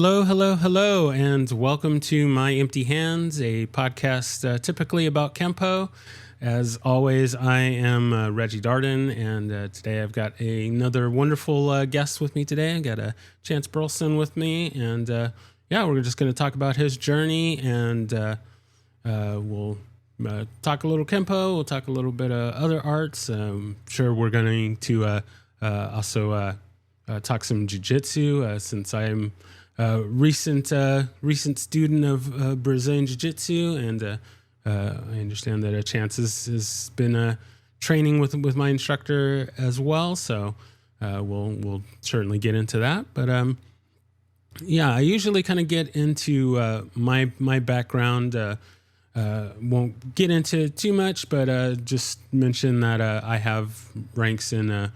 Hello, hello, hello, and welcome to My Empty Hands, a podcast typically about Kempo. As always, I am Reggie Darden, and today I've got another wonderful guest with me today. I've got Chance Burleson with me, and we're just going to talk about his journey, and we'll talk a little Kempo, we'll talk a little bit of other arts. Sure, we're going to also talk some jiu-jitsu, since I'm recent student of Brazilian Jiu-Jitsu, and I understand that Chance has been training with my instructor as well. So we'll certainly get into that. But I usually kind of get into my background. Won't get into too much, but just mention that I have ranks in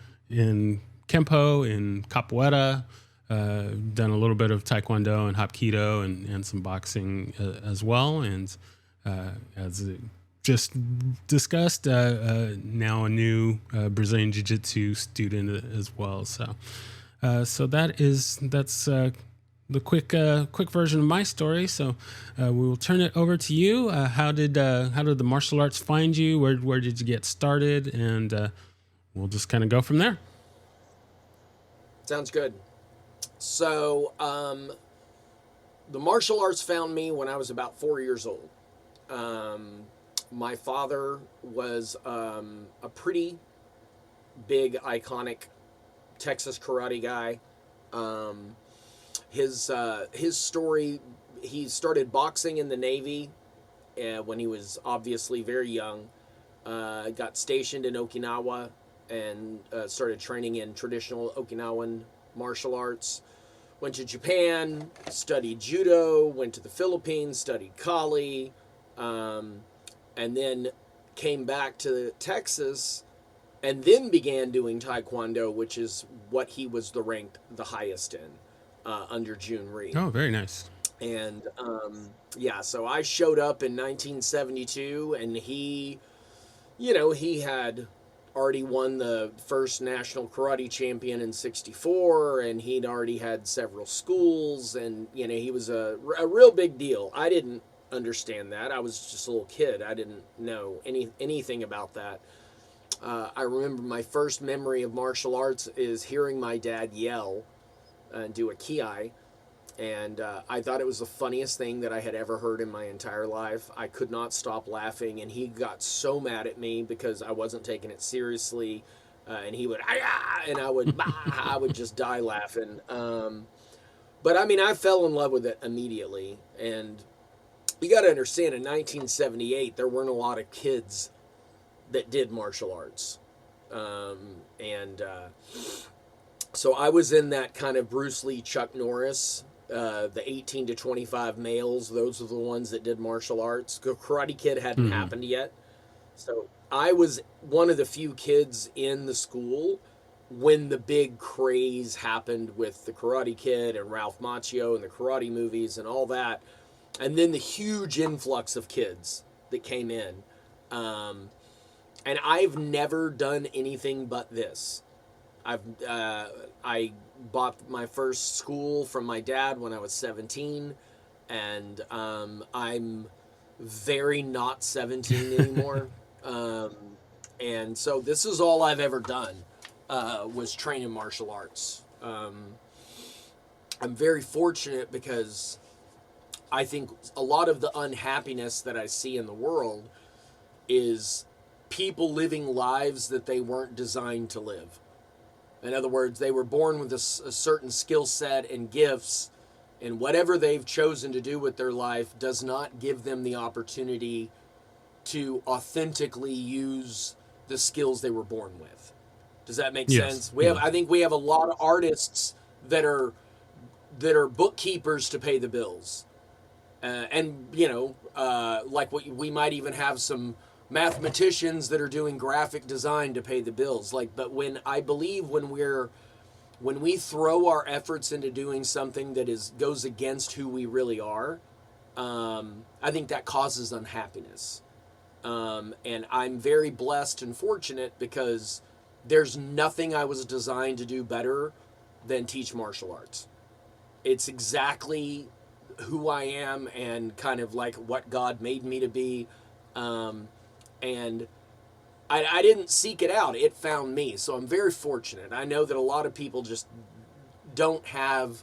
Kempo, in Capoeira. Done a little bit of Taekwondo and Hapkido and some boxing as well. And as just discussed, now a new Brazilian Jiu-Jitsu student as well. So that's the quick version of my story. So we will turn it over to you. How did the martial arts find you? Where did you get started? And we'll just kind of go from there. Sounds good. So, the martial arts found me when I was about 4 years old. My father was a pretty big, iconic Texas karate guy. His story, he started boxing in the Navy when he was obviously very young. Got stationed in Okinawa and started training in traditional Okinawan martial arts. Went to Japan, studied judo, went to the Philippines, studied Kali, and then came back to Texas and then began doing Taekwondo, which is what he was ranked the highest in under Jun Rhee. Oh, very nice. And so I showed up in 1972, and he had already won the first national karate champion in 64, and he'd already had several schools, and he was a real big deal. I didn't understand that. I was just a little kid. I didn't know anything about that. I remember my first memory of martial arts is hearing my dad yell and do a kiai. And I thought it was the funniest thing that I had ever heard in my entire life. I could not stop laughing, and he got so mad at me because I wasn't taking it seriously. And he would, and I would just die laughing. But I mean, I fell in love with it immediately. And you got to understand, in 1978, there weren't a lot of kids that did martial arts. So I was in that kind of Bruce Lee, Chuck Norris. The 18 to 25 males, those are the ones that did martial arts. Karate Kid hadn't happened yet. So I was one of the few kids in the school when the big craze happened with the Karate Kid and Ralph Macchio and the karate movies and all that. And then the huge influx of kids that came in. And I've never done anything but this. I bought my first school from my dad when I was 17, and I'm very not 17 anymore. And so this is all I've ever done, was train in martial arts. I'm very fortunate because I think a lot of the unhappiness that I see in the world is people living lives that they weren't designed to live. In other words, they were born with a certain skill set and gifts, and whatever they've chosen to do with their life does not give them the opportunity to authentically use the skills they were born with. Does that make sense? I think we have a lot of artists that are bookkeepers to pay the bills, like we might even have some mathematicians that are doing graphic design to pay the bills. But when we throw our efforts into doing something that goes against who we really are, I think that causes unhappiness. And I'm very blessed and fortunate because there's nothing I was designed to do better than teach martial arts. It's exactly who I am and kind of like what God made me to be. And I didn't seek it out. It found me. So I'm very fortunate. I know that a lot of people just don't have,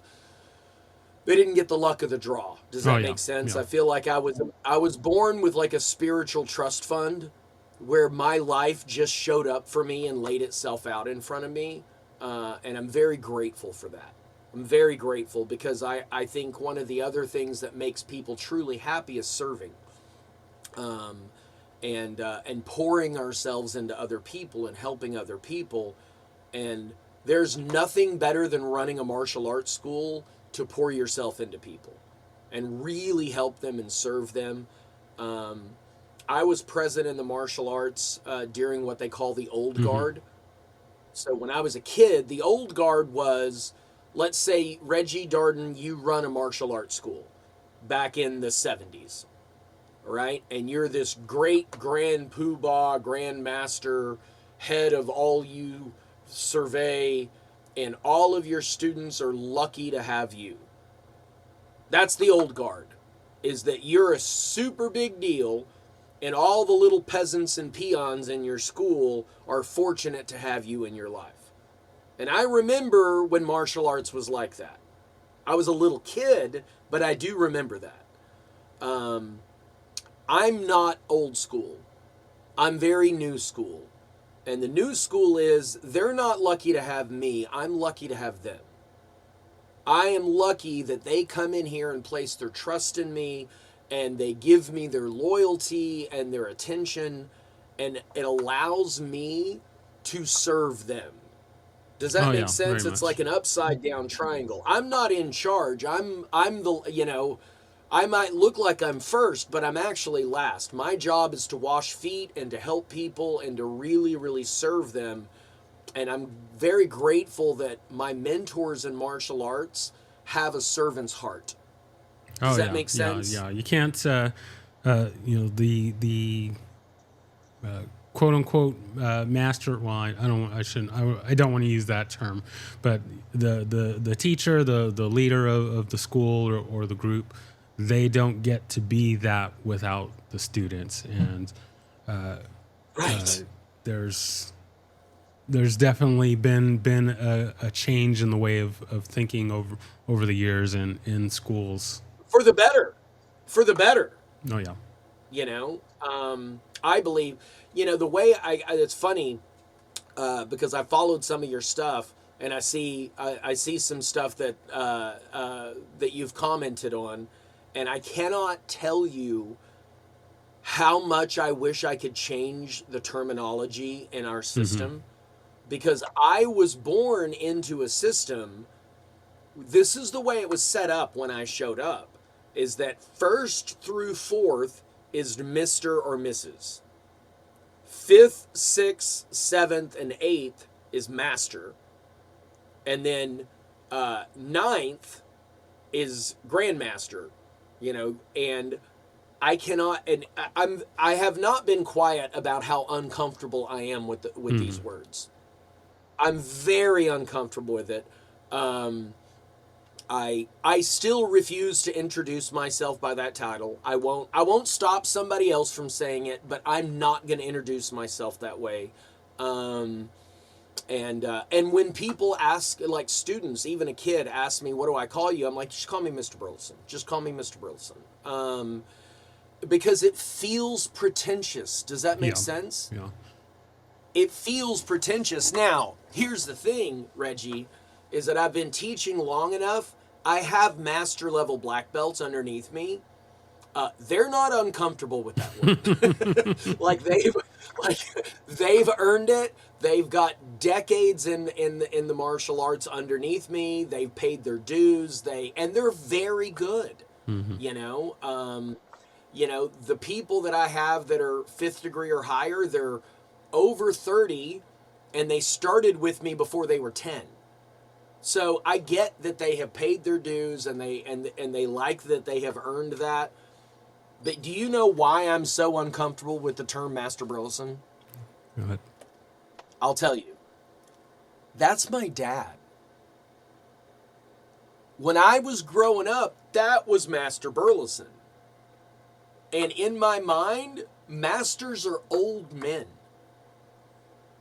they didn't get the luck of the draw. Does that make sense? Yeah. I feel like I was born with like a spiritual trust fund where my life just showed up for me and laid itself out in front of me. And I'm very grateful for that. I'm very grateful because I think one of the other things that makes people truly happy is serving. And pouring ourselves into other people and helping other people. And there's nothing better than running a martial arts school to pour yourself into people and really help them and serve them. I was present in the martial arts during what they call the old guard. So when I was a kid, the old guard was, let's say, Reggie Darden, you run a martial arts school back in the 70s. Right? And you're this great grand poobah, grand master, head of all you survey, and all of your students are lucky to have you. That's the old guard, is that you're a super big deal, and all the little peasants and peons in your school are fortunate to have you in your life. And I remember when martial arts was like that. I was a little kid, but I do remember that. I'm not old school. I'm very new school. And the new school is they're not lucky to have me. I'm lucky to have them. I am lucky that they come in here and place their trust in me and they give me their loyalty and their attention, and it allows me to serve them. Does that make sense? It's like an upside down triangle. I'm not in charge. I'm the, I might look like I'm first, but I'm actually last. My job is to wash feet and to help people and to really, really serve them. And I'm very grateful that my mentors in martial arts have a servant's heart. Does that make sense? Yeah. You can't, the quote unquote master. Well, I don't want to use that term, but the teacher, the leader of the school or the group, they don't get to be that without the students. And there's definitely been a change in the way of thinking over the years in schools. For the better. Oh yeah. I believe, the way it's funny, because I followed some of your stuff and I see some stuff that that you've commented on, and I cannot tell you how much I wish I could change the terminology in our system, because I was born into a system. This is the way it was set up when I showed up, is that 1st through 4th is Mr. or Mrs. 5th, 6th, 7th, and 8th is Master. And then 9th is Grandmaster, and I cannot, and I have not been quiet about how uncomfortable I am with these words. I'm very uncomfortable with it. I still refuse to introduce myself by that title. I won't stop somebody else from saying it, but I'm not going to introduce myself that way. And when people ask, like students, even a kid asks me, what do I call you? I'm like, just call me Mr. Burleson. Just call me Mr. Burleson. Because it feels pretentious. Does that make sense? Yeah. It feels pretentious. Now, here's the thing, Reggie, is that I've been teaching long enough. I have master level black belts underneath me. They're not uncomfortable with that word. they've earned it. They've got decades in the martial arts underneath me. They've paid their dues. And they're very good. The people that I have that are 5th degree or higher, they're over 30, and they started with me before they were 10. So I get that they have paid their dues and they like that they have earned that. But do you know why I'm so uncomfortable with the term Master Burleson? Go ahead. I'll tell you. That's my dad. When I was growing up, that was Master Burleson. And in my mind, masters are old men.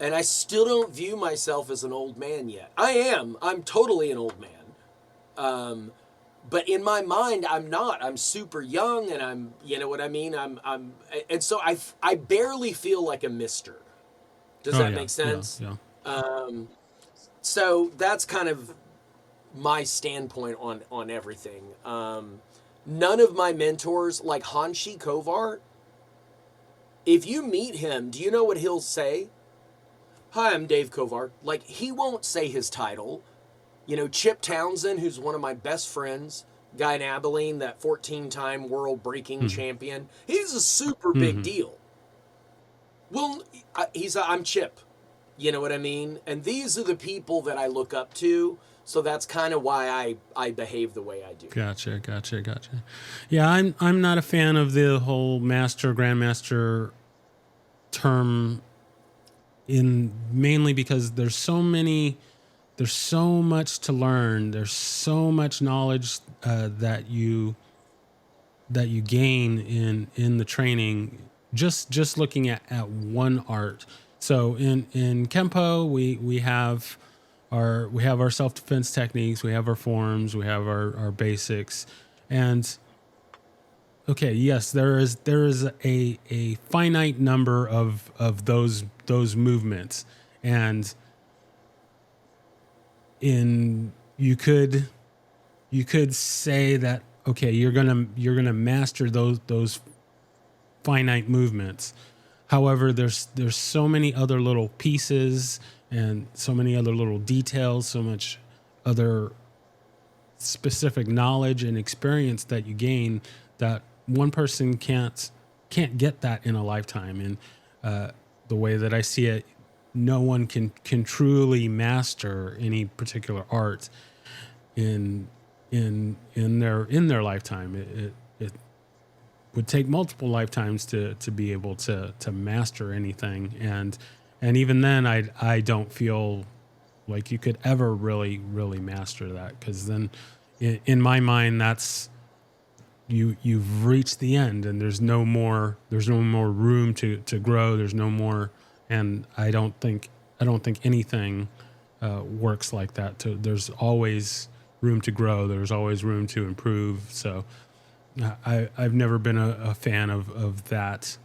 And I still don't view myself as an old man yet. I am. I'm totally an old man. But in my mind, I'm not. I'm super young, and I'm, you know what I mean? And so I barely feel like a mister. Does that make sense? Yeah. So that's kind of my standpoint on everything. None of my mentors, like Hanshi Kovar, if you meet him, do you know what he'll say? Hi, I'm Dave Kovar. Like, he won't say his title. You know, Chip Townsend, who's one of my best friends, guy in Abilene, that 14-time world breaking champion, he's a super big deal. Well, I'm Chip. You know what I mean? And these are the people that I look up to. So that's kind of why I behave the way I do. Gotcha. Yeah, I'm not a fan of the whole master, grandmaster term, mainly because there's so much to learn. There's so much knowledge that you gain in the training, just looking at one art. So in Kempo, we have our self-defense techniques, we have our forms, we have our basics, and okay, yes, there is a finite number of those movements, and you could say that, okay, you're gonna master those finite movements. However, there's so many other little pieces and so many other little details, so much other specific knowledge and experience that you gain that one person can't get that in a lifetime. And the way that I see it, no one can truly master any particular art in their lifetime. It would take multiple lifetimes to be able to master anything, and even then I don't feel like you could ever really master that, because then in my mind that's you've reached the end and there's no more room to grow. There's no more, and I don't think anything works like that. There's always room to grow. There's always room to improve. So I've never been a fan of that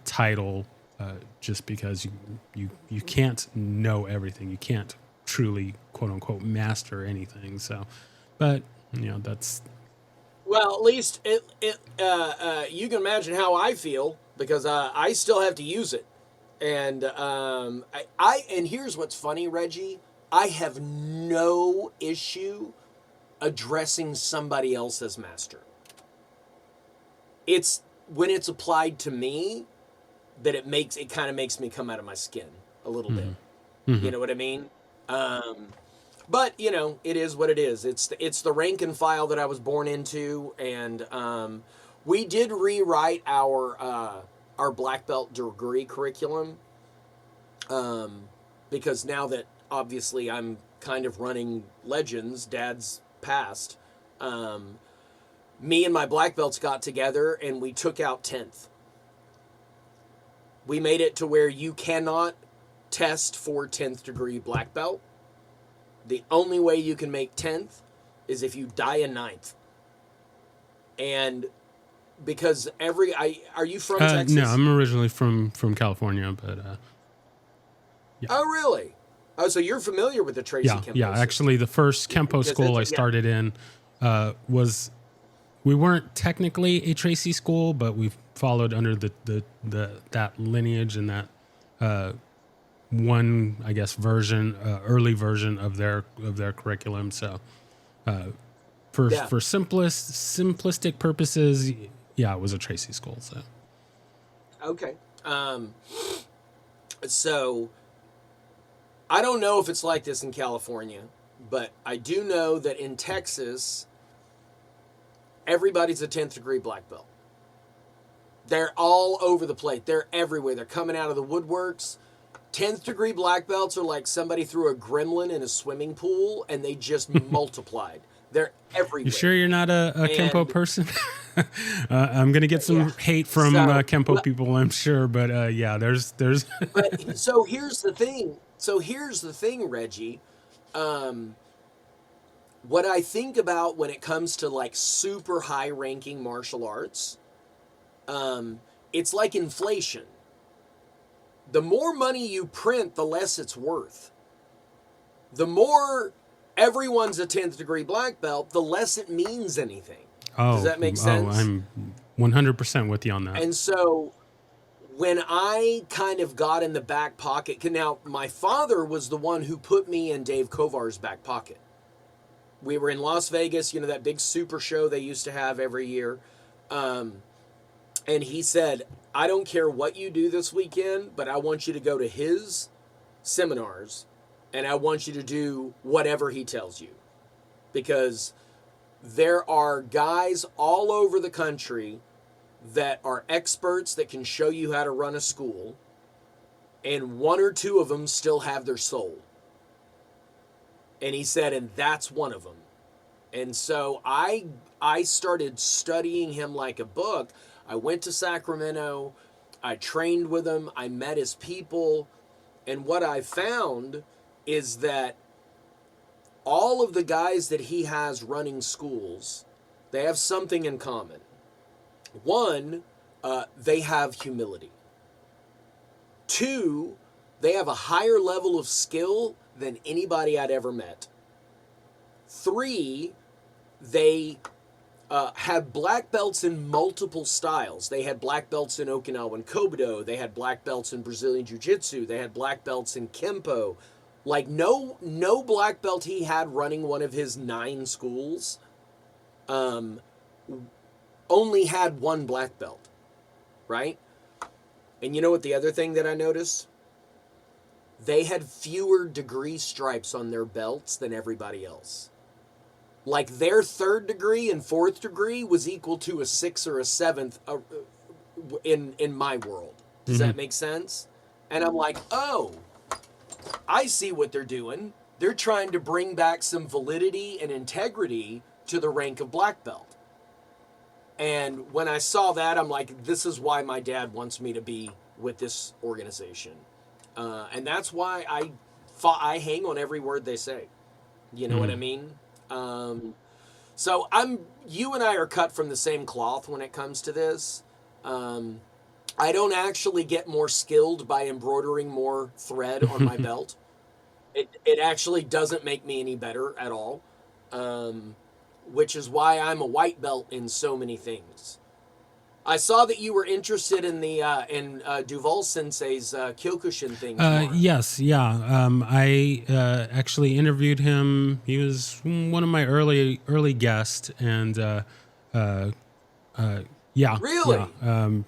title, just because you can't know everything. You can't truly, quote unquote, master anything. So, but that's. Well, at least you can imagine how I feel, because I still have to use it, and and here's what's funny, Reggie. I have no issue addressing somebody else as master. It's when it's applied to me that it kind of makes me come out of my skin a little bit. Mm-hmm. You know what I mean? But it is what it is. It's the rank and file that I was born into, and we did rewrite our black belt degree curriculum, because now that obviously I'm kind of running Legends, Dad's passed. Me and my black belts got together and we took out 10th. We made it to where you cannot test for 10th degree black belt. The only way you can make 10th is if you die in 9th. And because are you from Texas? No, I'm originally from California, but yeah. Oh, really? Oh, so you're familiar with the Tracy Kempo Yeah, system. Actually, the first Kempo school I started in was, we weren't technically a Tracy school, but we followed under that lineage and that one, I guess, early version of their curriculum. So for simplistic purposes, yeah, it was a Tracy school. So okay, so I don't know if it's like this in California, but I do know that in Texas, everybody's a 10th degree black belt. They're all over the plate. They're everywhere. They're coming out of the woodworks. 10th degree black belts are like somebody threw a gremlin in a swimming pool and they just multiplied. They're You everywhere. sure you're not a Kempo And person? I'm gonna get yeah, some hate from so Kempo people, I'm sure, but yeah, there's but so here's the thing. So here's the thing, Reggie. Um, what I think about when it comes to like super high ranking martial arts, um, it's like inflation. The more money you print, the less it's worth. The more everyone's a 10th degree black belt, the less it means anything. Does oh that make oh sense? I'm 100% with you on that. And so when I kind of got in the back pocket, now my father was the one who put me in Dave Kovar's back pocket. We were in Las Vegas, you know, that big super show they used to have every year. Um, and he said, I don't care what you do this weekend, but I want you to go to his seminars and I want you to do whatever he tells you. Because there are guys all over the country that are experts that can show you how to run a school, and one or two of them still have their soul. And he said, and that's one of them. And so I started studying him like a book. I went to Sacramento. I trained with him. I met his people. And what I found is that all of the guys that he has running schools, they have something in common. One, they have humility. Two, they have a higher level of skill than anybody I'd ever met. Three, they have black belts in multiple styles. They had black belts in Okinawan Kobudo. They had black belts in Brazilian Jiu-Jitsu. They had black belts in Kempo. Like no black belt he had running one of his 9 schools only had one black belt, right? And you know what the other thing that I noticed? They had fewer degree stripes on their belts than everybody else. Like their 3rd degree and 4th degree was equal to a 6th or a 7th in my world. Does that make sense? And I'm like, oh, I see what they're doing. They're trying to bring back some validity and integrity to the rank of black belt. And when I saw that, I'm like, this is why my dad wants me to be with this organization. And that's why I hang on every word they say. You know what I mean? So you and I are cut from the same cloth when it comes to this. I don't actually get more skilled by embroidering more thread on my belt. It actually doesn't make me any better at all. Which is why I'm a white belt in so many things. I saw that you were interested in the Duval Sensei's Kyokushin thing tomorrow. Yes, yeah. I actually interviewed him. He was one of my early guests, and yeah, Really? yeah.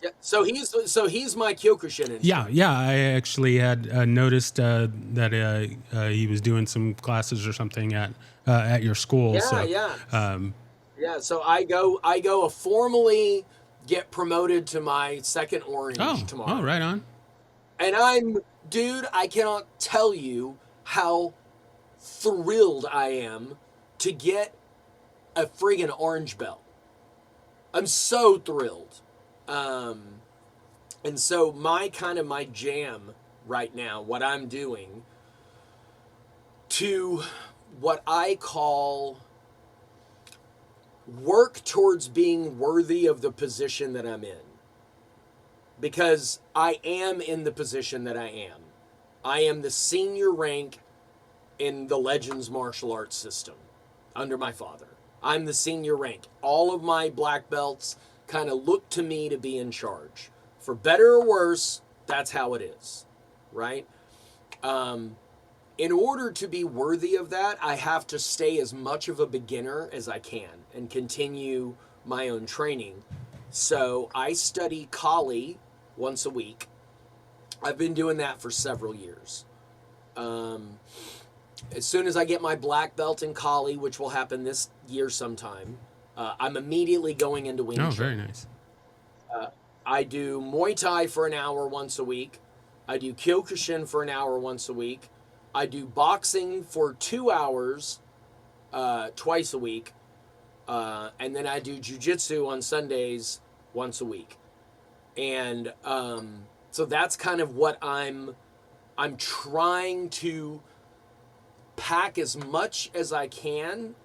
Yeah. So he's my Kyokushin instructor. Yeah. I actually had noticed that he was doing some classes or something at your school. Yeah, so, yeah. Yeah, so I go formally get promoted to my 2nd orange tomorrow. Oh, right on. And dude, I cannot tell you how thrilled I am to get a friggin' orange belt. I'm so thrilled. And so my jam right now, what I'm doing to what I call work towards being worthy of the position that I'm in. Because I am in the position that I am. I am the senior rank in the Legends martial arts system under my father. I'm the senior rank. All of my black belts kind of look to me to be in charge. For better or worse, that's how it is, right? In order to be worthy of that, I have to stay as much of a beginner as I can and continue my own training. So I study Kali once a week. I've been doing that for several years. As soon as I get my black belt in Kali, which will happen this year sometime, I'm immediately going into Wing Chun. Oh, very nice. I do Muay Thai for an hour once a week. I do Kyokushin for an hour once a week. I do boxing for 2 hours twice a week, and then I do jujitsu on Sundays once a week, and so that's kind of what I'm trying to pack as much as I can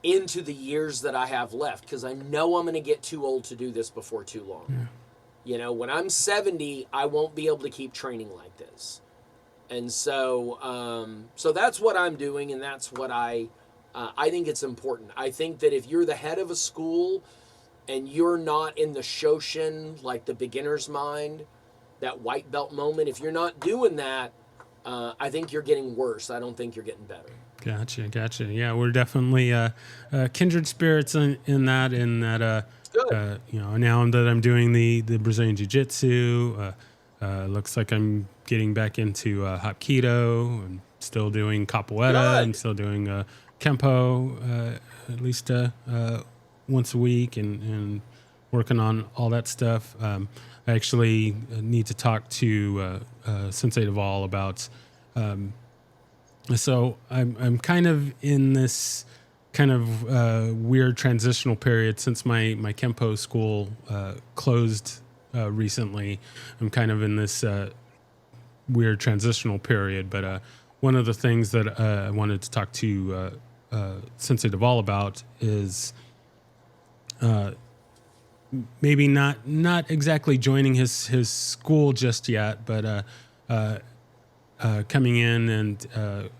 into the years that I have left, because I know I'm going to get too old to do this before too long. Yeah. You know, when I'm 70, I won't be able to keep training like this. And so so that's what I'm doing, and that's what I think it's important. I think that if you're the head of a school and you're not in the Shoshin, like the beginner's mind, that white belt moment, if you're not doing that, I think you're getting worse. I don't think you're getting better. Gotcha. Yeah, we're definitely kindred spirits in that. You know, now that I'm doing the Brazilian Jiu-Jitsu, looks like I'm getting back into Hapkido. I'm still doing Capoeira. I'm still doing Kempo at least once a week, and working on all that stuff. I actually need to talk to Sensei Deval about. So I'm kind of in this kind of weird transitional period since my Kempo school closed recently. I'm kind of in this weird transitional period, but one of the things that I wanted to talk to Sensei Deval about is maybe not exactly joining his school just yet, but coming in and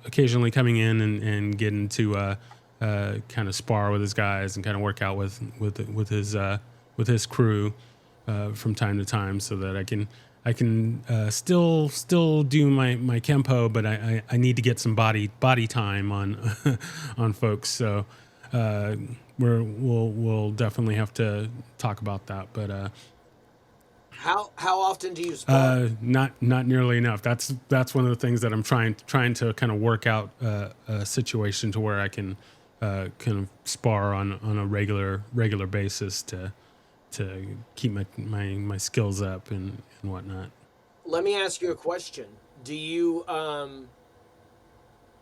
occasionally coming in and getting to kind of spar with his guys and kind of work out with his crew from time to time, so that I can still do my Kempo, but I need to get some body time on on folks. So we'll definitely have to talk about that, but. How often do you spar? Not nearly enough. That's one of the things that I'm trying to kind of work out a situation to where I can kind of spar on a regular basis to keep my skills up and whatnot. Let me ask you a question. Do you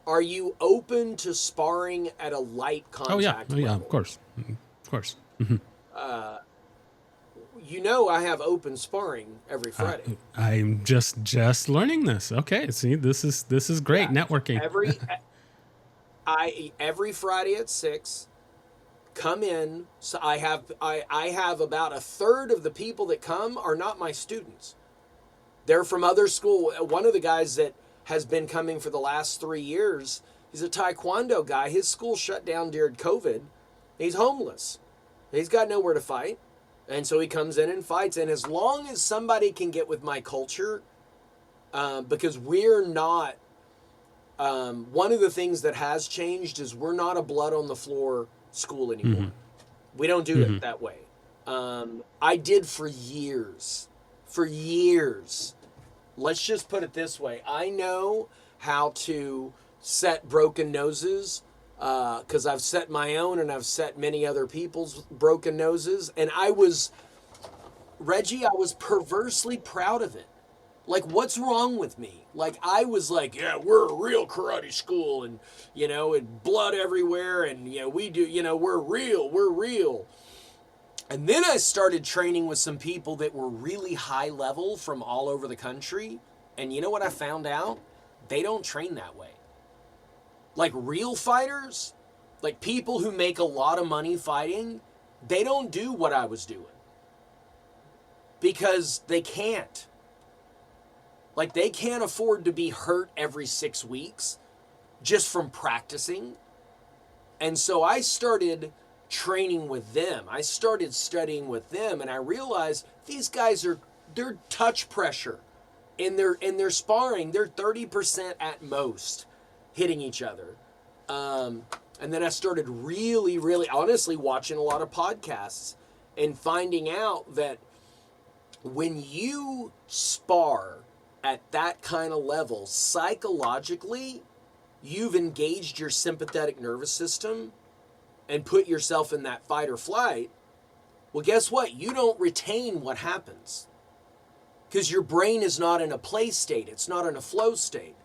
are you open to sparring at a light contact level? Yeah, of course. Mm-hmm. You know, I have open sparring every Friday. I'm just learning this. Okay, see, this is great networking. Every Friday at 6, come in. So I have about a third of the people that come are not my students. They're from other school. One of the guys that has been coming for the last 3 years, he's a Taekwondo guy. His school shut down during COVID. He's homeless. He's got nowhere to fight. And so he comes in and fights. And as long as somebody can get with my culture, because we're not, one of the things that has changed is we're not a blood on the floor school anymore. Mm-hmm. We don't do it that way. I did for years. Let's just put it this way. I know how to set broken noses, because I've set my own and I've set many other people's broken noses. And Reggie, I was perversely proud of it. Like, what's wrong with me? Like, I was like, yeah, we're a real karate school, and, you know, and blood everywhere, and, you know, we do, you know, we're real. And then I started training with some people that were really high level from all over the country. And you know what I found out? They don't train that way. Like, real fighters, like people who make a lot of money fighting, they don't do what I was doing. Because they can't. Like, they can't afford to be hurt every 6 weeks just from practicing. And so I started training with them. I started studying with them, and I realized these guys they're touch pressure in their sparring. They're 30% at most hitting each other. And then I started really, really honestly watching a lot of podcasts and finding out that when you spar at that kind of level, psychologically, you've engaged your sympathetic nervous system and put yourself in that fight or flight. Well, guess what? You don't retain what happens because your brain is not in a play state. It's not in a flow state.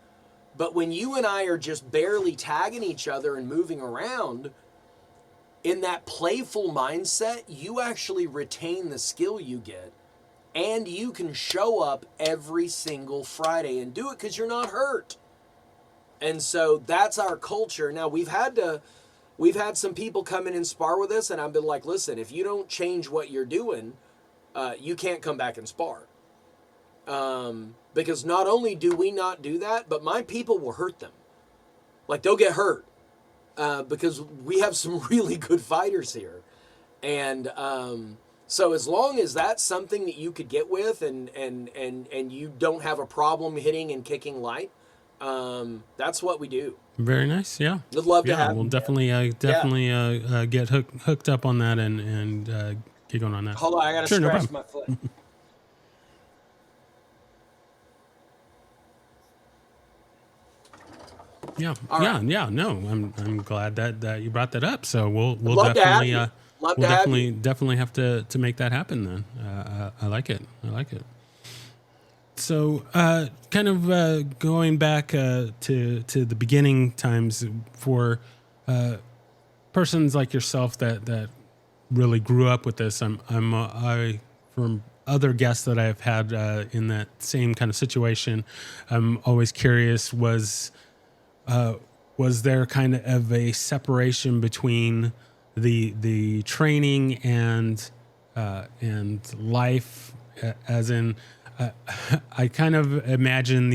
But when you and I are just barely tagging each other and moving around, in that playful mindset, you actually retain the skill you get. And you can show up every single Friday and do it because you're not hurt. And so that's our culture. Now, we've had some people come in and spar with us, and I've been like, listen, if you don't change what you're doing, you can't come back and spar. Because not only do we not do that, but my people will hurt them. Like, they'll get hurt because we have some really good fighters here. And so as long as that's something that you could get with and you don't have a problem hitting and kicking light, that's what we do. Very nice. Yeah. Would love to have. We'll definitely get hooked up on that and get going on that. Hold on, I gotta scratch my foot. Yeah. Right. Yeah. No, I'm glad that you brought that up. So we'll definitely have to make that happen then. I like it. So, kind of going back to the beginning times for persons like yourself that really grew up with this. I from other guests that I've had in that same kind of situation, I'm always curious, was there kind of a separation between the training and life, as in I kind of imagine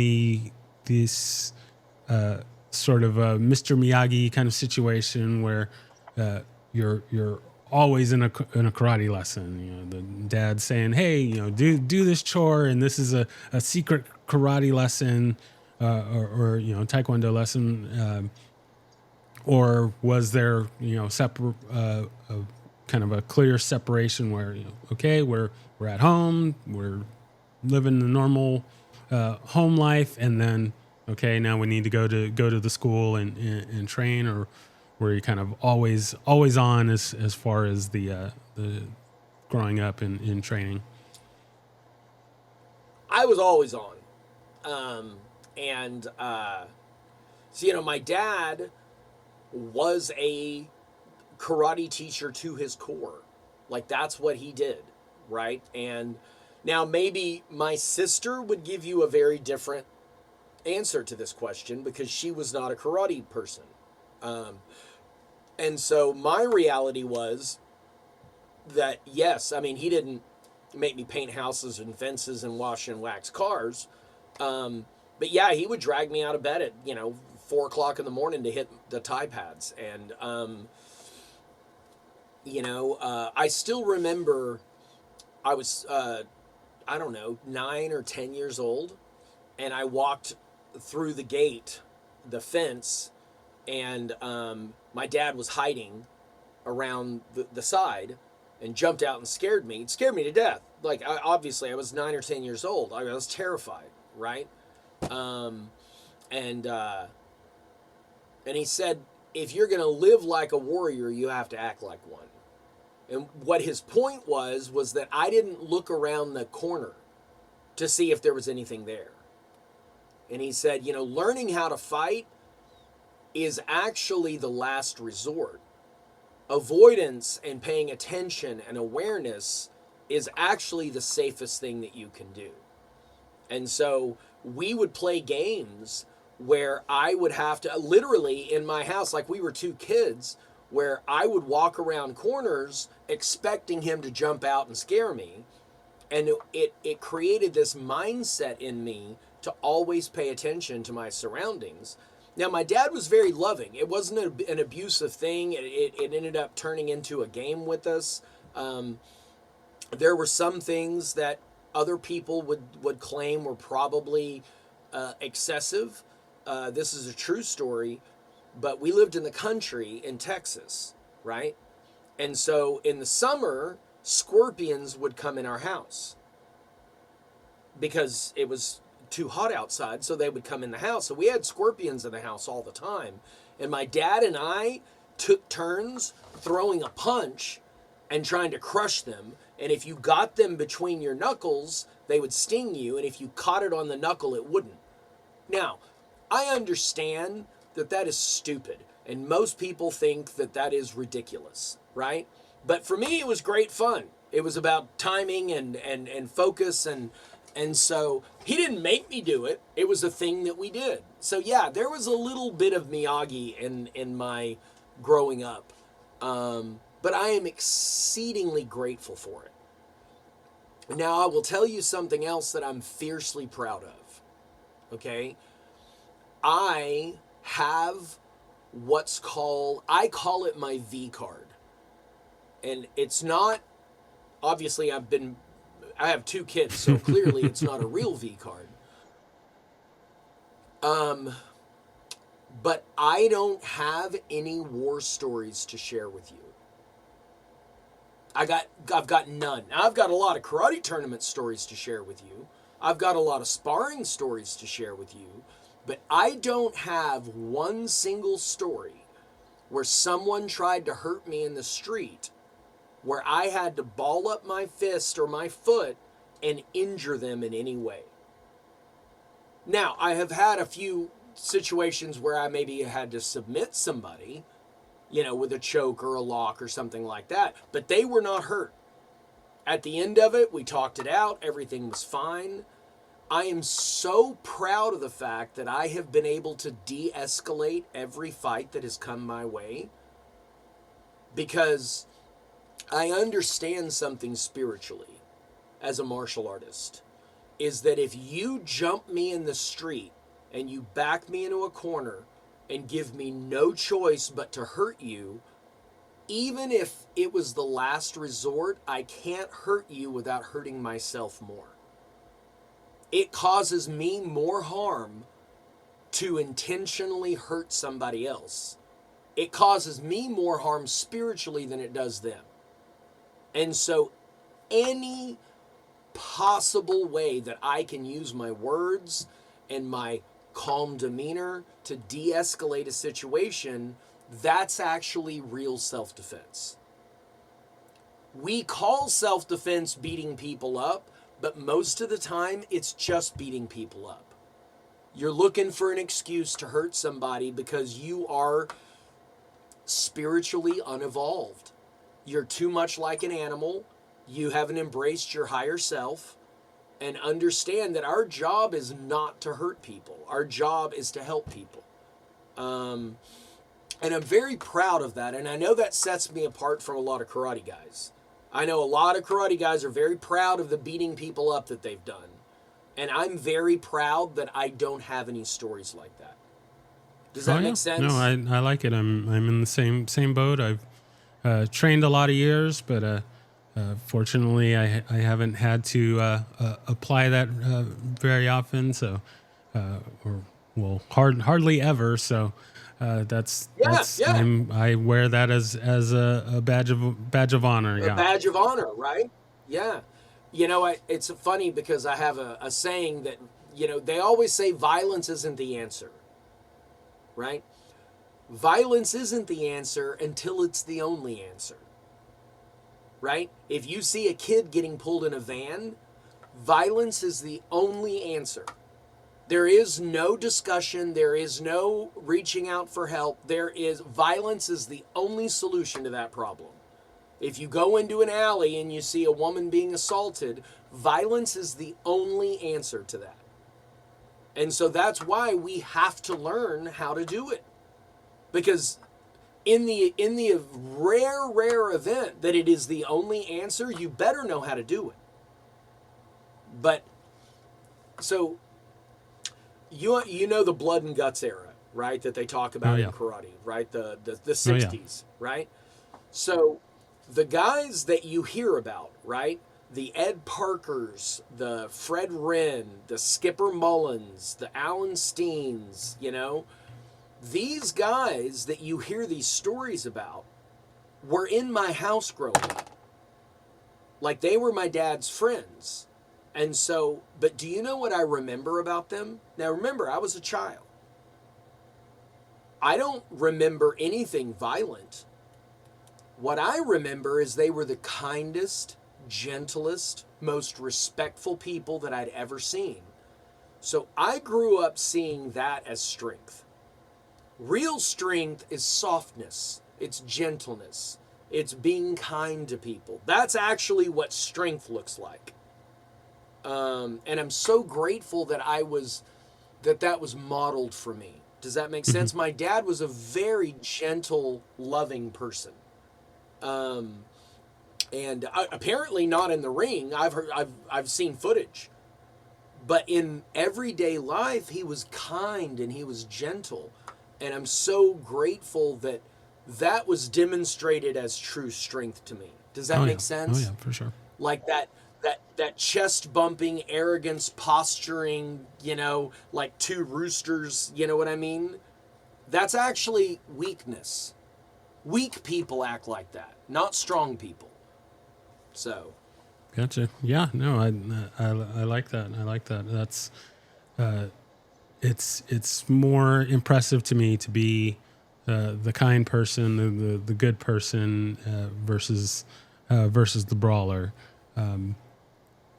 this sort of a Mr. Miyagi kind of situation where you're always in a karate lesson. You know, the dad saying, "Hey, you know, do this chore, and this is a secret karate lesson." Or you know, taekwondo lesson, or was there, you know, kind of a clear separation where, you know, okay, we're at home, we're living the normal home life, and then okay, now we need to go to the school and train, or were you kind of always on as far as the growing up in training? I was always on. So, you know, my dad was a karate teacher to his core. Like, that's what he did, right? And now maybe my sister would give you a very different answer to this question because she was not a karate person. And so my reality was that, yes, I mean, he didn't make me paint houses and fences and wash and wax cars. But yeah, he would drag me out of bed at, 4 o'clock in the morning to hit the tie pads. And, I still remember I was, 9 or 10 years old. And I walked through the gate, the fence, and my dad was hiding around the side and jumped out and scared me. It scared me to death. Like, obviously, I was 9 or 10 years old. I was terrified, right? And he said, if you're going to live like a warrior, you have to act like one. And what his point was that I didn't look around the corner to see if there was anything there. And he said, learning how to fight is actually the last resort. Avoidance and paying attention and awareness is actually the safest thing that you can do. And so we would play games where I would have to, literally in my house, like we were two kids, where I would walk around corners expecting him to jump out and scare me. And it created this mindset in me to always pay attention to my surroundings. Now, my dad was very loving. It wasn't an abusive thing. It ended up turning into a game with us. There were some things that other people would claim were probably excessive. This is a true story, but we lived in the country in Texas, right? And so in the summer, scorpions would come in our house because it was too hot outside, so they would come in the house. So we had scorpions in the house all the time. And my dad and I took turns throwing a punch and trying to crush them. And if you got them between your knuckles, they would sting you. And if you caught it on the knuckle, it wouldn't. Now, I understand that that is stupid, and most people think that that is ridiculous, right? But for me, it was great fun. It was about timing and focus, and so he didn't make me do it. It was a thing that we did. So yeah, there was a little bit of Miyagi in my growing up, but I am exceedingly grateful for it. Now I will tell you something else that I'm fiercely proud of. Okay, I have I call it my V card. And it's not, obviously I have 2 kids, so clearly it's not a real V card. But I don't have any war stories to share with you. I've got none. Now, I've got a lot of karate tournament stories to share with you. I've got a lot of sparring stories to share with you, but I don't have one single story where someone tried to hurt me in the street where I had to ball up my fist or my foot and injure them in any way. Now, I have had a few situations where I maybe had to submit somebody, with a choke or a lock or something like that, but they were not hurt. At the end of it, we talked it out. Everything was fine. I am so proud of the fact that I have been able to de-escalate every fight that has come my way, because I understand something spiritually as a martial artist, is that if you jump me in the street and you back me into a corner and give me no choice but to hurt you, even if it was the last resort, I can't hurt you without hurting myself more. It causes me more harm to intentionally hurt somebody else. It causes me more harm spiritually than it does them. And so any possible way that I can use my words and my calm demeanor to de-escalate a situation, that's actually real self-defense. We call self-defense beating people up, but most of the time it's just beating people up. You're looking for an excuse to hurt somebody because you are spiritually unevolved. You're too much like an animal. You haven't embraced your higher self. And understand that our job is not to hurt people. Our job is to help people. And I'm very proud of that. And I know that sets me apart from a lot of karate guys. I know a lot of karate guys are very proud of the beating people up that they've done. And I'm very proud that I don't have any stories like that. Does that make sense? No, I like it. I'm in the same boat. I've trained a lot of years, but fortunately, I haven't had to apply that very often. So, hardly ever. So, that's Yeah. I wear that as a badge of honor. A badge of honor, right? Yeah. It's funny because I have a saying that, they always say violence isn't the answer, right? Violence isn't the answer until it's the only answer, right? If you see a kid getting pulled in a van, violence is the only answer. There is no discussion. There is no reaching out for help. Violence is the only solution to that problem. If you go into an alley and you see a woman being assaulted, violence is the only answer to that. And so that's why we have to learn how to do it. Because in the rare event that it is the only answer, you better know how to do it. But so you know the blood and guts era, right? That they talk about in karate, right? The 60s, right? So the guys that you hear about, right? The Ed Parkers, the Fred Wren, the Skipper Mullins, the Alan Steens, these guys that you hear these stories about were in my house growing up. Like, they were my dad's friends. And so, but do you know what I remember about them? Now, remember, I was a child. I don't remember anything violent. What I remember is they were the kindest, gentlest, most respectful people that I'd ever seen. So I grew up seeing that as strength. Real strength is softness, it's gentleness, it's being kind to people. That's actually what strength looks like. And I'm so grateful that that was modeled for me. Does that make sense? My dad was a very gentle, loving person. And apparently not in the ring. I've seen footage. But in everyday life, he was kind and he was gentle. And I'm so grateful that that was demonstrated as true strength to me. Does that make sense? Oh yeah, for sure. Like that chest bumping, arrogance, posturing, like two roosters, you know what I mean? That's actually weakness. Weak people act like that, not strong people. So. Gotcha. Yeah. No, I like that. I like that. That's it's more impressive to me to be the kind person, the good person versus the brawler.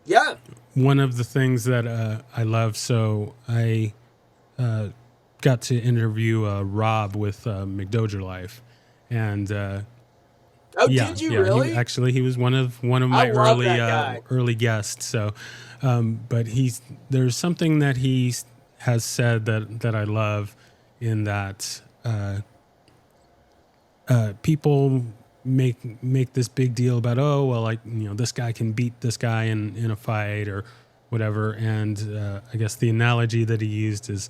Yeah. One of the things that I love, so I got to interview Rob with McDoger Life, and Did you really? He was one of my early guests. So, but there's something that he has said that I love, in that people make this big deal about, oh well, like, this guy can beat this guy in a fight or whatever, and I guess the analogy that he used is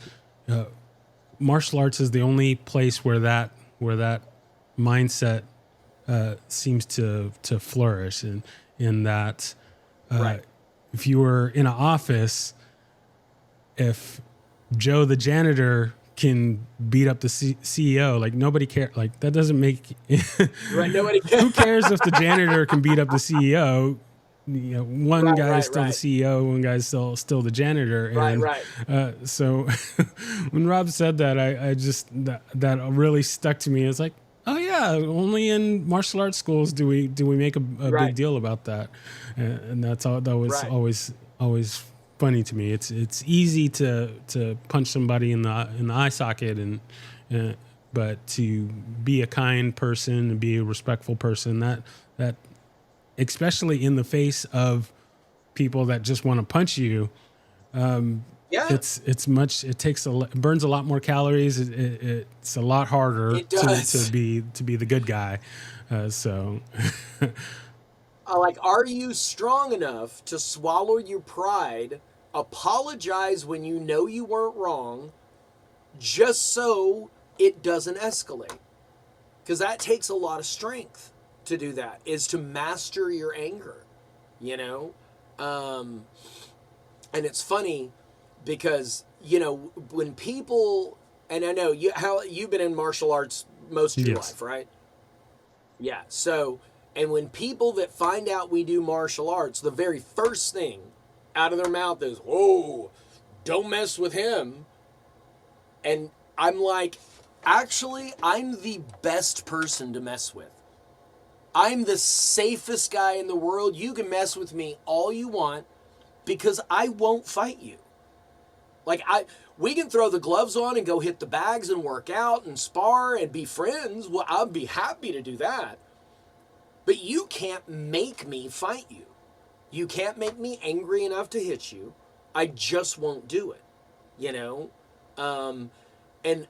martial arts is the only place where that mindset seems to flourish, in that Right. if you were in an office, if Joe the janitor can beat up the CEO, like, nobody cares. Like, that doesn't make Right. Nobody cares. Who cares if the janitor can beat up the CEO? One guy is still the CEO, one guy's still the janitor. And so when Rob said that, I just that really stuck to me. It's like, oh yeah, only in martial arts schools do we make a big deal about that, and that's all. That was always funny to me. It's easy to punch somebody in the eye socket, and but to be a kind person and be a respectful person, that especially in the face of people that just want to punch you, it burns a lot more calories. It's a lot harder to be the good guy. So like, are you strong enough to swallow your pride, apologize when you know you weren't wrong, just so it doesn't escalate? Because that takes a lot of strength to do that, is to master your anger, and it's funny because, when people, and I know you've been in martial arts most of your life, right? Yeah. So, and when people that find out we do martial arts, the very first thing out of their mouth is, "Whoa, don't mess with him." And I'm like, actually, I'm the best person to mess with. I'm the safest guy in the world. You can mess with me all you want, because I won't fight you. Like, we can throw the gloves on and go hit the bags and work out and spar and be friends. Well, I'll be happy to do that. But you can't make me fight you. You can't make me angry enough to hit you. I just won't do it, and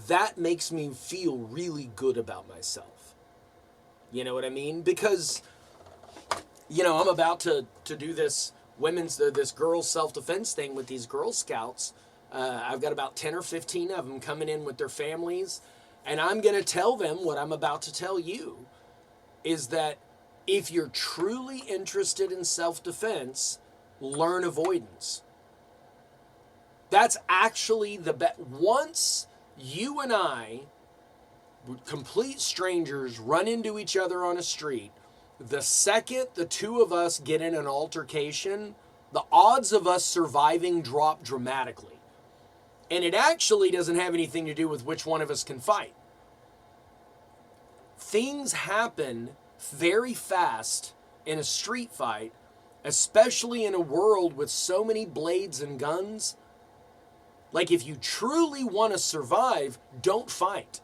that makes me feel really good about myself. You know what I mean? Because, I'm about to do this this girls self-defense thing with these Girl Scouts. I've got about 10 or 15 of them coming in with their families, and I'm going to tell them what I'm about to tell you, is that if you're truly interested in self-defense, learn avoidance. That's actually the best. Once you and I, complete strangers, run into each other on a street, the second the two of us get in an altercation, the odds of us surviving drop dramatically. And it actually doesn't have anything to do with which one of us can fight. Things happen very fast in a street fight, especially in a world with so many blades and guns. Like, if you truly want to survive, don't fight.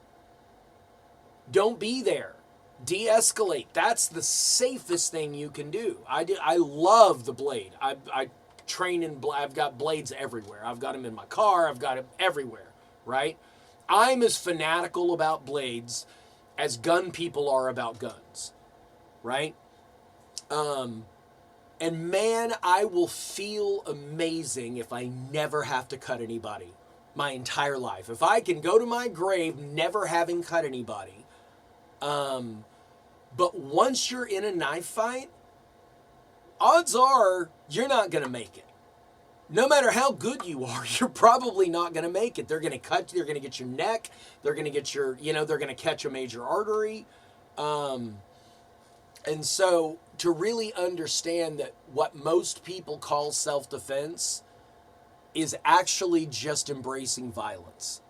Don't be there. De-escalate. That's the safest thing you can do. I love the blade. I train in. I've got blades everywhere. I've got them in my car. I've got them everywhere. Right? I'm as fanatical about blades as gun people are about guns. Right? And man, I will feel amazing if I never have to cut anybody my entire life. If I can go to my grave never having cut anybody. But once you're in a knife fight, odds are you're not going to make it. No matter how good you are, you're probably not going to make it. They're going to cut you. They're going to get your neck. They're going to get your, they're going to catch a major artery. And so to really understand that what most people call self-defense is actually just embracing violence.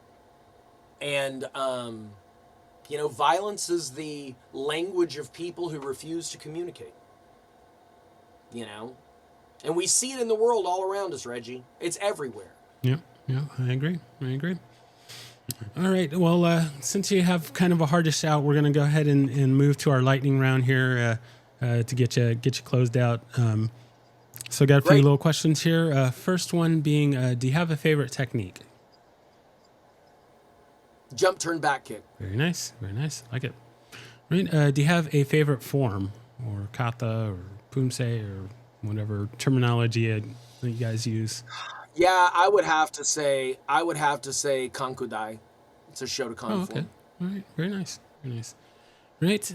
And, violence is the language of people who refuse to communicate. And we see it in the world all around us, Reggie. It's everywhere. Yeah, I agree. All right. Well, since you have kind of a hardest out, we're going to go ahead and move to our lightning round here to get you closed out. So I got a few little questions here. First one being, do you have a favorite technique? Jump, turn, back kick. Very nice. Like it. Right. Do you have a favorite form, or kata, or pumse, or whatever terminology that you guys use? Yeah, I would have to say kankudai. It's a Shotokan form. All right. Very nice. Right.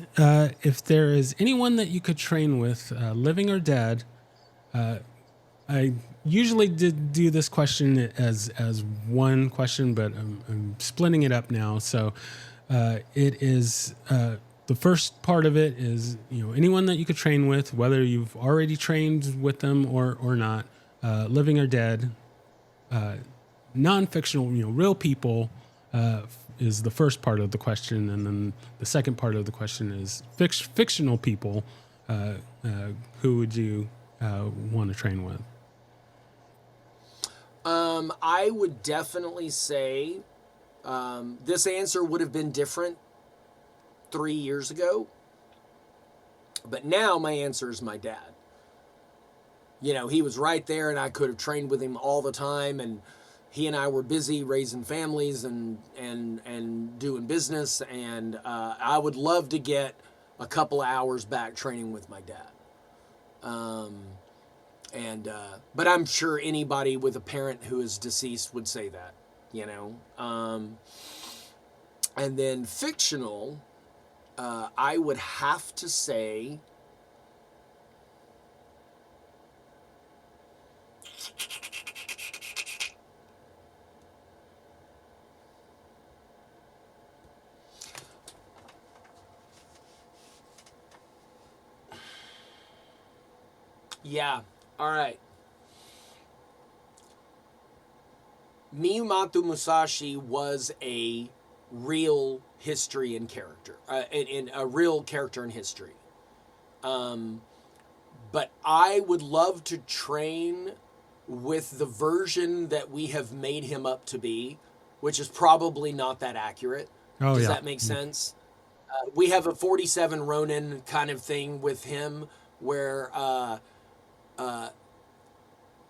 If there is anyone that you could train with, living or dead, I usually did do this question as one question, but I'm splitting it up now. So it is the first part of it is anyone that you could train with, whether you've already trained with them or not, living or dead, non-fictional, real people is the first part of the question, and then the second part of the question is fictional people. Who would you want to train with? I would definitely say this answer would have been different 3 years ago, but now my answer is my dad. He was right there, and I could have trained with him all the time, and he and I were busy raising families and doing business, and I would love to get a couple of hours back training with my dad. But I'm sure anybody with a parent who is deceased would say that, and then fictional, I would have to say, yeah. All right. Miyumoto Musashi was a real history and character, in a real character in history. But I would love to train with the version that we have made him up to be, which is probably not that accurate. Does that make sense? We have a 47 Ronin kind of thing with him where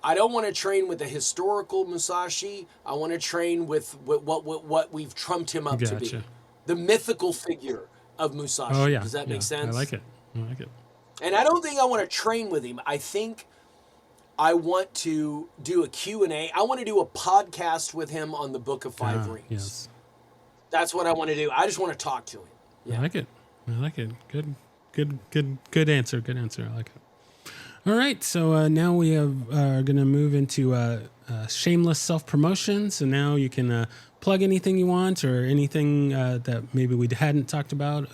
I don't want to train with the historical Musashi. I want to train with what we've trumped him up to be. The mythical figure of Musashi. Oh, yeah. Does that make sense? I like it. And I don't think I want to train with him. I think I want to do a Q&A. I want to do a podcast with him on the Book of Five Rings. Yes. That's what I want to do. I just want to talk to him. Yeah. I like it. Good answer. I like it. All right, so now we are going to move into shameless self-promotion. So now you can plug anything you want or anything that maybe we hadn't talked about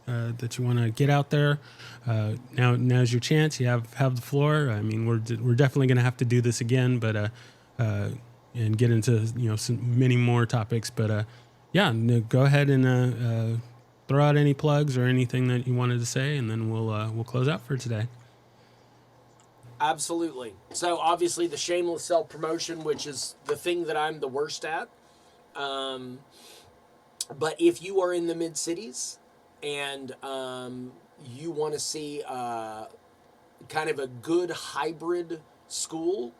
that you want to get out there. Now's your chance. You have the floor. I mean, we're definitely going to have to do this again, but and get into many more topics. But go ahead and throw out any plugs or anything that you wanted to say, and then we'll close out for today. Absolutely. So obviously the shameless self-promotion, which is the thing that I'm the worst at. But if you are in the mid-cities and you want to see kind of a good hybrid school,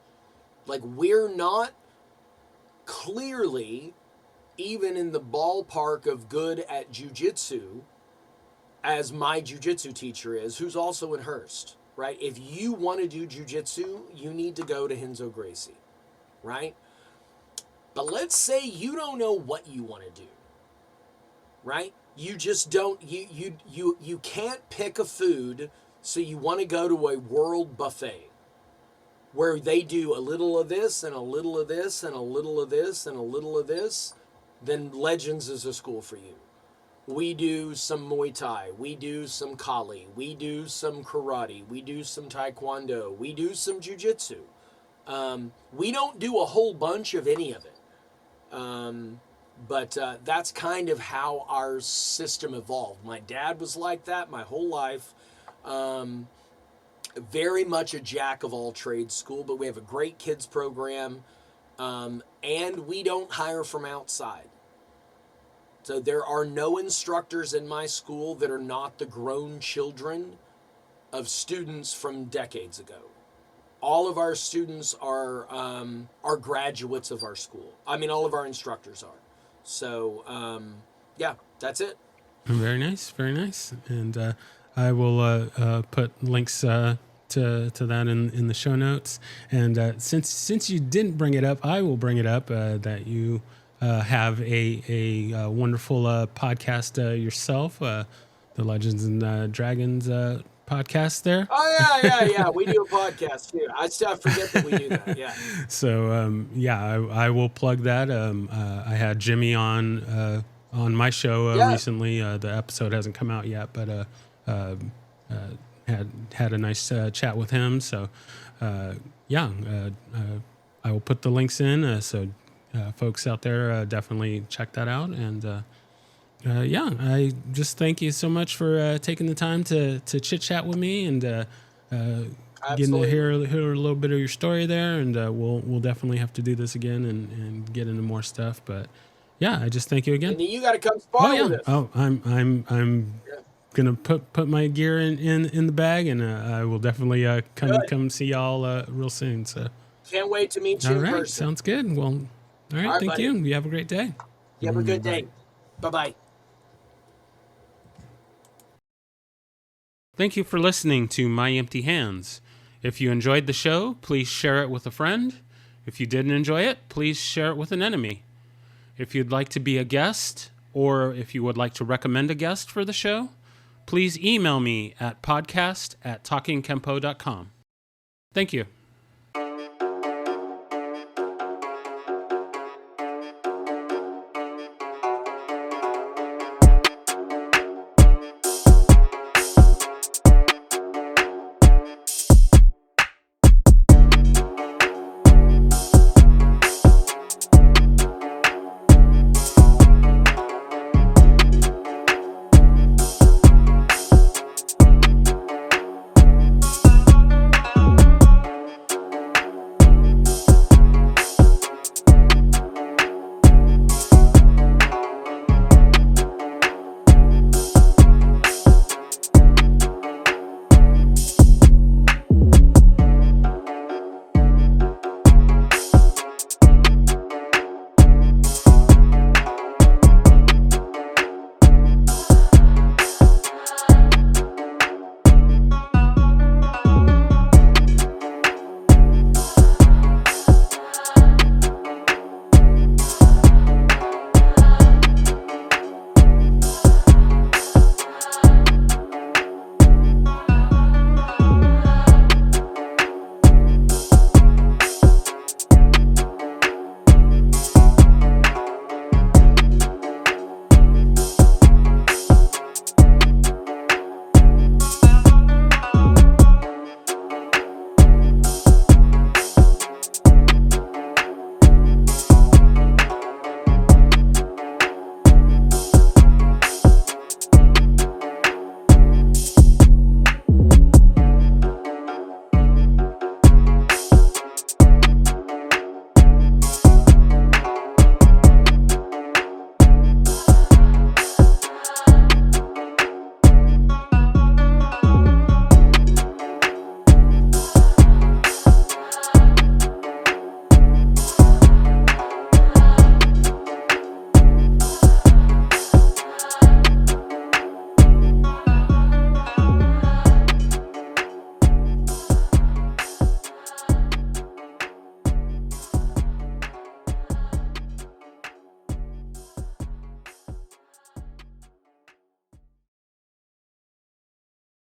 like we're not clearly even in the ballpark of good at jiu-jitsu as my jiu-jitsu teacher is, who's also in Hearst, right? If you want to do jiu-jitsu, you need to go to Renzo Gracie, right? But let's say you don't know what you want to do, right? You just don't, you can't pick a food, so you want to go to a world buffet where they do a little of this and a little of this and a little of this and a little of this, then Legends is a school for you. We do some Muay Thai, we do some Kali, we do some karate, we do some Taekwondo, we do some Jiu-Jitsu. We don't do a whole bunch of any of it. But that's kind of how our system evolved. My dad was like that my whole life. Very much a jack of all trades school, but we have a great kids program, and we don't hire from outside. So there are no instructors in my school that are not the grown children of students from decades ago. All of our students are graduates of our school. I mean, all of our instructors are. So, yeah, that's it. Very nice, very nice. And I will put links to that in the show notes. And since you didn't bring it up, I will bring it up that you have a wonderful podcast yourself, the Legends and Dragons podcast there. Oh, yeah. We do a podcast too. I still forget that we do that, yeah. So, I will plug that. I had Jimmy on my show recently. The episode hasn't come out yet, but had a nice chat with him. So, I will put the links in. So folks out there, definitely check that out. And I just thank you so much for taking the time to chit chat with me and getting to hear a little bit of your story there. And we'll definitely have to do this again and get into more stuff. But yeah, I just thank you again. And then you got to come spar with us. Oh, I'm gonna put my gear in the bag, and I will definitely come see y'all real soon. So can't wait to meet you in person. Sounds good. Well, all right, thank you. You have a great day. You have a good day. Bye-bye. Thank you for listening to My Empty Hands. If you enjoyed the show, please share it with a friend. If you didn't enjoy it, please share it with an enemy. If you'd like to be a guest, or if you would like to recommend a guest for the show, please email me at podcast@talkingkempo.com. Thank you.